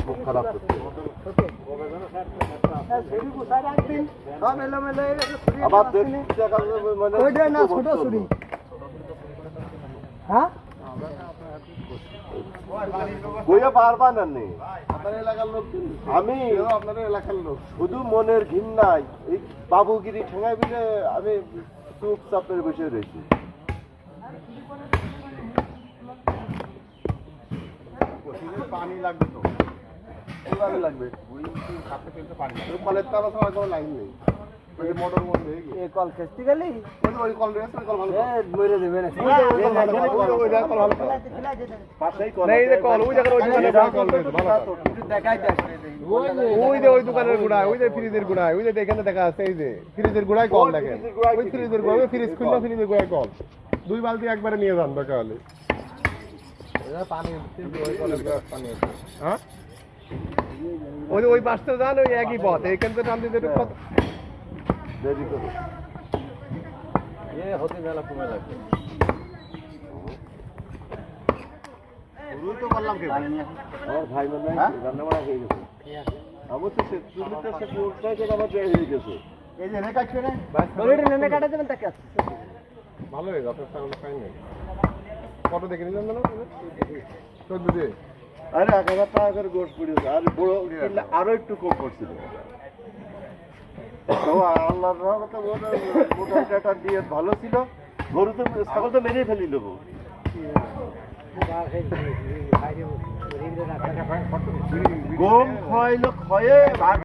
খুব খারাপ করছে। আবার ছোট ছুরি হ্যাঁ বইয়া পারবা না নেই আপনার এলাকার লোক আমি আপনার এলাকার লোক শুধু মনের ঘৃণায় এই বাবুগিরি ঠেঙাই বিলে আমি চুপচাপ করে বসে রয়েছি। পানি লাগবে তো কিভাবে লাগবে ওই কাছে ফেলতে পানি লাগবে কলের তালা ছাড়া কোনো লাইন নেই ওই মোটর মধ্যে এই কল খেতে গেলি ওই কল রয়েছে ওই কল ভালো মরে দেবে না ওই কল ভালো পাশেই এই যে কল ওই জায়গায় ওই দোকানে কল রয়েছে ভালো দেখাই দেখ ওই যে ওই দোকানের গোড়ায় ওই যে ফ্রিজের গোড়ায় ওই যে এখানে দেখা আছে এই যে ফ্রিজের গোড়ায় কল দেখেন ওই ফ্রিজের গোড়ায় ওই ফ্রিজ খুললে ফ্রিজের গোড়ায় কল 2 বালতি একবারে নিয়ে যান দরকার হলে পানি হ্যাঁ ওই ওই পাশটা যান ওই একই পথ এইখান থেকে নাম দিতে পথ দেরি করো হতে মেলা কমে লাগবে রুই তো বললাম কে আমার ভাই মানে রান্না বাড়া হয়ে গেছে আমার তো সে চুলিটা সে পুরোটাই তো আমার বের হয়ে গেছে। এই যে রেখা ছেড়ে বলিটা নেনে কাটা দেবেন তাকে ভালো হয়ে যাবে সাউন্ড ফাইন নেই কত দেখে নিলাম না 14 দিয়ে আরে 1000 টাকা করে গোশ পড়েছে আর বড় কিনলে আরো একটু কম পড়ছিল। তো আল্লাহর রহমতে মোটা দিয়ে ভালো ছিল। গরু তো ছাগল তো মেরেই ফেলি দেবো। গম খাইলো খয়ে